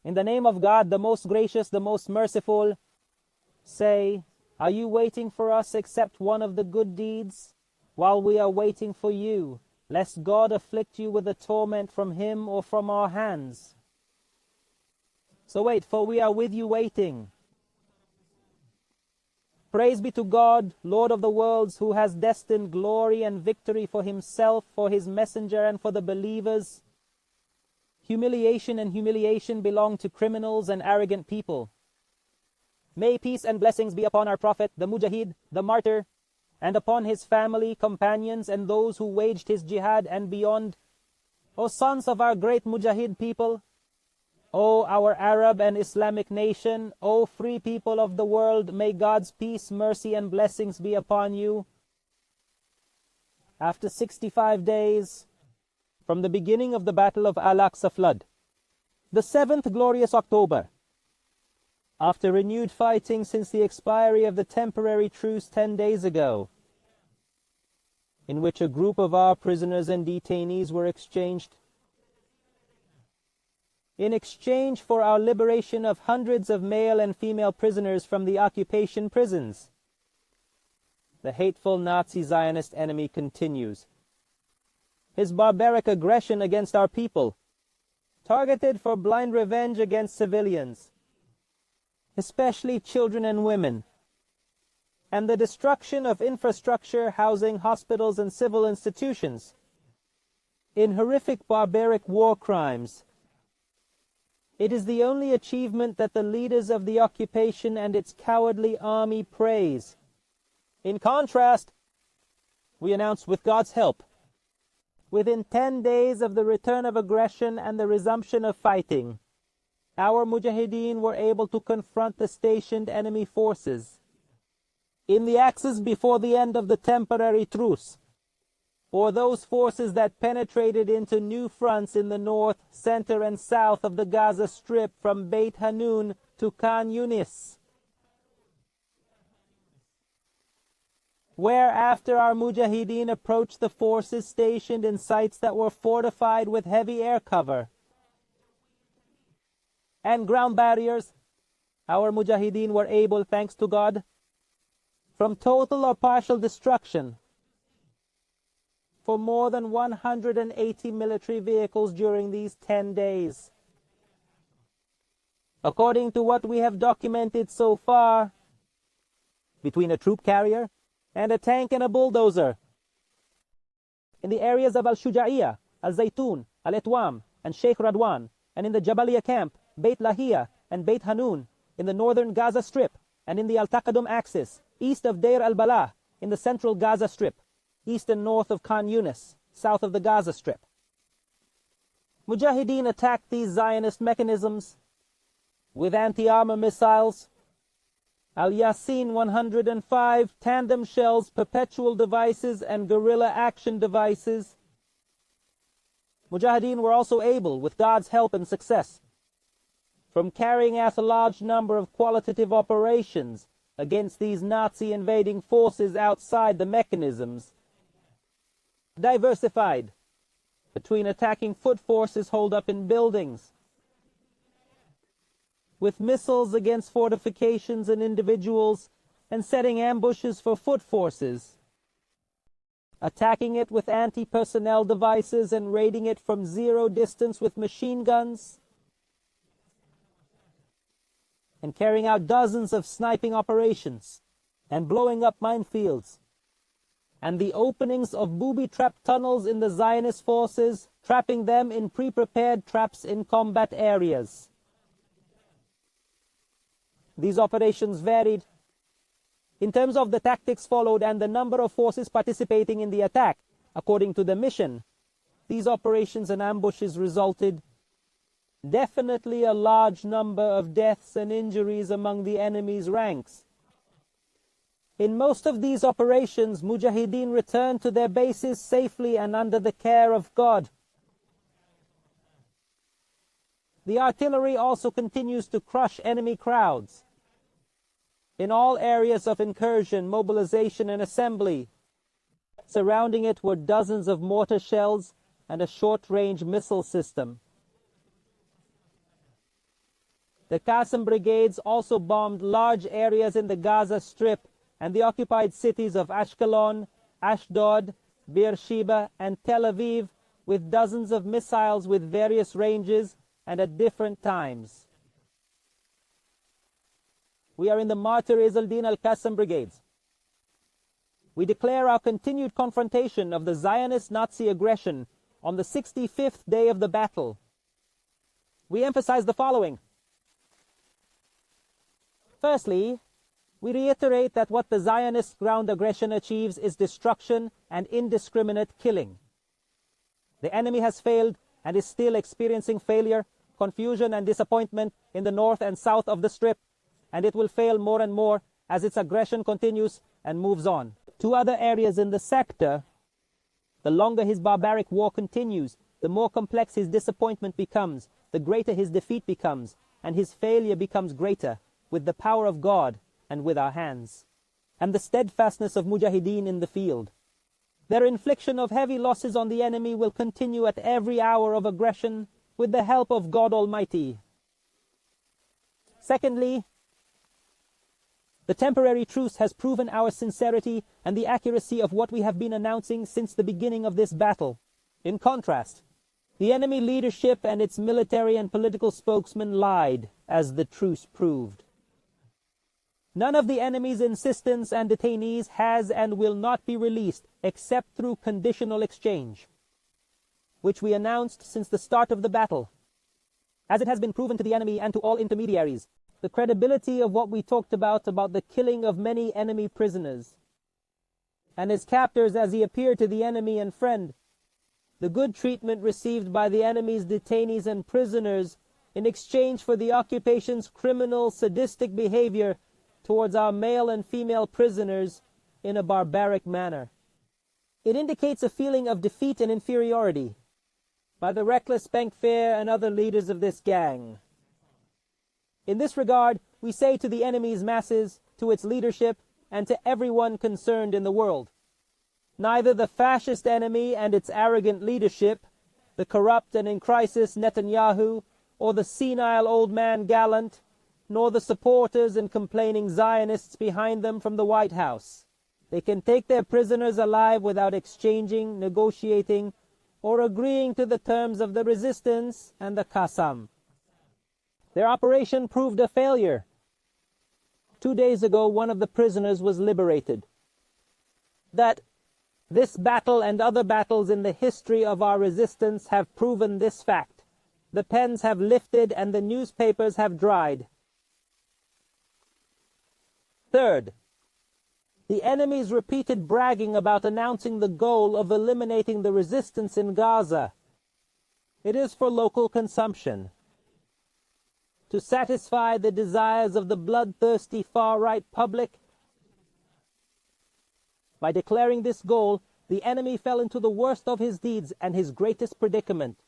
In the name of God, the most gracious, the most merciful, say, are you waiting for us except one of the good deeds? While we are waiting for you, lest God afflict you with a torment from him or from our hands. So wait, for we are with you waiting. Praise be to God, Lord of the worlds, who has destined glory and victory for himself, for his messenger, and for the believers. Humiliation and humiliation belong to criminals and arrogant people. May peace and blessings be upon our Prophet, the Mujahid, the martyr, and upon his family, companions, and those who waged his jihad and beyond. O sons of our great Mujahid people, O our Arab and Islamic nation, O free people of the world, may God's peace, mercy, and blessings be upon you. After 65 days from the beginning of the Battle of Al-Aqsa flood, the 7th glorious October, after renewed fighting since the expiry of the temporary truce 10 days ago, in which a group of our prisoners and detainees were exchanged, in exchange for our liberation of hundreds of male and female prisoners from the occupation prisons, the hateful Nazi Zionist enemy continues his barbaric aggression against our people, targeted for blind revenge against civilians, especially children and women, and the destruction of infrastructure, housing, hospitals, and civil institutions, in horrific barbaric war crimes. It is the only achievement that the leaders of the occupation and its cowardly army praise. In contrast, we announce, with God's help, within 10 days of the return of aggression and the resumption of fighting, our Mujahideen were able to confront the stationed enemy forces in the axis before the end of the temporary truce, or those forces that penetrated into new fronts in the north, center, and south of the Gaza Strip from Beit Hanun to Khan Yunis, where after our Mujahideen approached the forces stationed in sites that were fortified with heavy air cover and ground barriers, our Mujahideen were able, thanks to God, from total or partial destruction for more than 180 military vehicles during these 10 days. According to what we have documented so far, between a troop carrier and a tank and a bulldozer, in the areas of Al-Shuja'iyah, Al-Zaytun, Al-Etwam, and Sheikh Radwan, and in the Jabaliyah camp, Beit Lahia, and Beit Hanun, in the northern Gaza Strip, and in the Al-Taqadum axis, east of Deir al-Balah, in the central Gaza Strip, east and north of Khan Yunis, south of the Gaza Strip. Mujahideen attacked these Zionist mechanisms with anti-armor missiles, Al-Yasin 105, tandem shells, perpetual devices, and guerrilla action devices. Mujahideen were also able, with God's help and success, from carrying out a large number of qualitative operations against these Nazi invading forces outside the mechanisms, diversified between attacking foot forces holed up in buildings, with missiles against fortifications and individuals, and setting ambushes for foot forces, attacking it with anti-personnel devices and raiding it from zero distance with machine guns, and carrying out dozens of sniping operations and blowing up minefields, and the openings of booby-trap tunnels in the Zionist forces, trapping them in pre-prepared traps in combat areas. These operations varied in terms of the tactics followed and the number of forces participating in the attack. According to the mission, these operations and ambushes resulted definitely a large number of deaths and injuries among the enemy's ranks. In most of these operations, Mujahideen returned to their bases safely and under the care of God. The artillery also continues to crush enemy crowds in all areas of incursion, mobilization, and assembly. Surrounding it were dozens of mortar shells and a short-range missile system. The Qassam brigades also bombed large areas in the Gaza Strip and the occupied cities of Ashkelon, Ashdod, Beersheba, and Tel Aviv with dozens of missiles with various ranges and at different times. We are in the Martyr Izz-al-Din al-Qassam brigades. We declare our continued confrontation of the Zionist Nazi aggression on the 65th day of the battle. We emphasize the following. Firstly, we reiterate that what the Zionist ground aggression achieves is destruction and indiscriminate killing. The enemy has failed and is still experiencing failure, confusion, and disappointment in the north and south of the Strip, and it will fail more and more as its aggression continues and moves on. To other areas in the sector, the longer his barbaric war continues, the more complex his disappointment becomes, the greater his defeat becomes, and his failure becomes greater with the power of God and with our hands, and the steadfastness of mujahideen in the field. Their infliction of heavy losses on the enemy will continue at every hour of aggression with the help of God Almighty. Secondly, the temporary truce has proven our sincerity and the accuracy of what we have been announcing since the beginning of this battle. In contrast, the enemy leadership and its military and political spokesmen lied, as the truce proved. None of the enemy's insistents and detainees has and will not be released except through conditional exchange, which we announced since the start of the battle. As it has been proven to the enemy and to all intermediaries, the credibility of what we talked about the killing of many enemy prisoners, and his captors as he appeared to the enemy and friend, the good treatment received by the enemy's detainees and prisoners in exchange for the occupation's criminal, sadistic behavior towards our male and female prisoners in a barbaric manner. It indicates a feeling of defeat and inferiority by the reckless Benkfair and other leaders of this gang. In this regard, we say to the enemy's masses, to its leadership, and to everyone concerned in the world, neither the fascist enemy and its arrogant leadership, the corrupt and in crisis Netanyahu, or the senile old man Gallant, nor the supporters and complaining Zionists behind them from the White House. They can take their prisoners alive without exchanging, negotiating, or agreeing to the terms of the resistance and the Qassam. Their operation proved a failure. 2 days ago, one of the prisoners was liberated. That this battle and other battles in the history of our resistance have proven this fact. The pens have lifted and the newspapers have dried. Third, the enemy's repeated bragging about announcing the goal of eliminating the resistance in Gaza. It is for local consumption, to satisfy the desires of the bloodthirsty far-right public. By declaring this goal, the enemy fell into the worst of his deeds and his greatest predicament.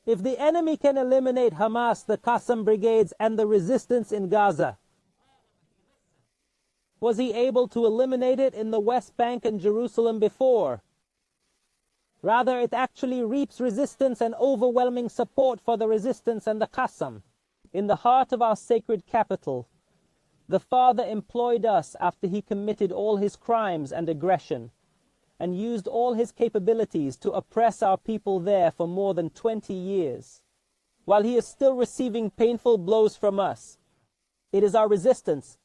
If the enemy can eliminate Hamas, the Qassam brigades, and the resistance in Gaza, was he able to eliminate it in the West Bank and Jerusalem before? Rather, it actually reaps resistance and overwhelming support for the resistance and the Qassam. In the heart of our sacred capital, the Father employed us after he committed all his crimes and aggression, and used all his capabilities to oppress our people there for more than 20 years, while he is still receiving painful blows from us. It is our resistance,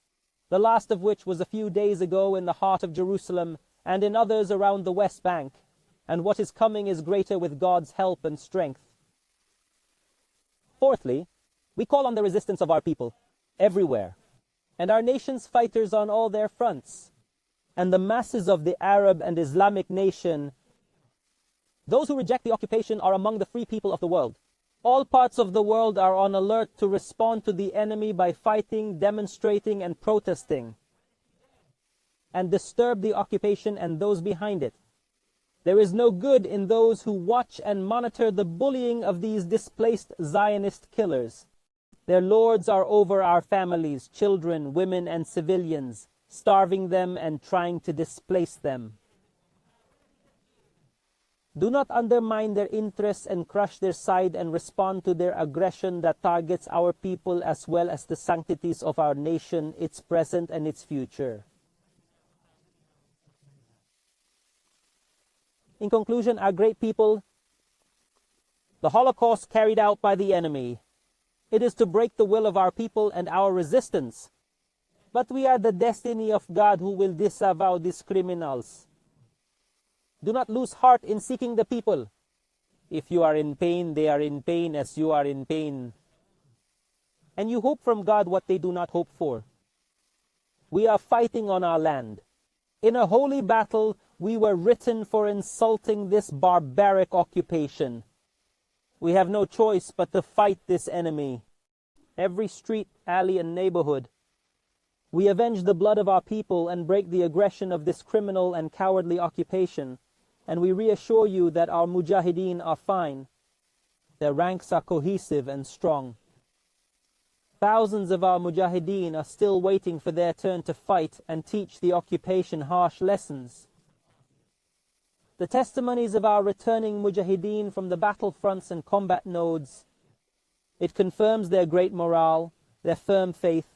the last of which was a few days ago in the heart of Jerusalem and in others around the West Bank, and what is coming is greater with God's help and strength. Fourthly, we call on the resistance of our people everywhere, and our nation's fighters on all their fronts, and the masses of the Arab and Islamic nation. Those who reject the occupation are among the free people of the world. All parts of the world are on alert to respond to the enemy by fighting, demonstrating, and protesting, and disturb the occupation and those behind it. There is no good in those who watch and monitor the bullying of these displaced Zionist killers. Their lords are over our families, children, women, and civilians, starving them and trying to displace them. Do not undermine their interests and crush their side and respond to their aggression that targets our people as well as the sanctities of our nation, its present and its future. In conclusion, our great people, the Holocaust carried out by the enemy, it is to break the will of our people and our resistance. But we are the destiny of God who will disavow these criminals. Do not lose heart in seeking the people. If you are in pain, they are in pain as you are in pain. And you hope from God what they do not hope for. We are fighting on our land. In a holy battle, we were written for insulting this barbaric occupation. We have no choice but to fight this enemy. Every street, alley, and neighborhood. We avenge the blood of our people and break the aggression of this criminal and cowardly occupation. And we reassure you that our mujahideen are fine. Their ranks are cohesive and strong. Thousands of our mujahideen are still waiting for their turn to fight and teach the occupation harsh lessons. The testimonies of our returning mujahideen from the battlefronts and combat nodes, it confirms their great morale, their firm faith,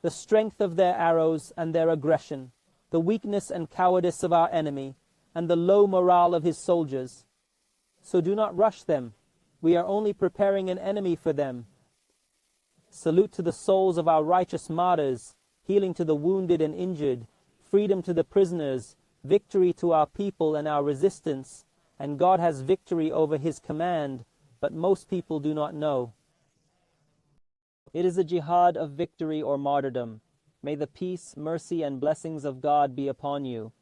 the strength of their arrows and their aggression, the weakness and cowardice of our enemy, and the low morale of his soldiers. So do not rush them. We are only preparing an enemy for them. Salute to the souls of our righteous martyrs, healing to the wounded and injured, freedom to the prisoners, victory to our people and our resistance, and God has victory over his command, but most people do not know. It is a jihad of victory or martyrdom. May the peace, mercy, and blessings of God be upon you.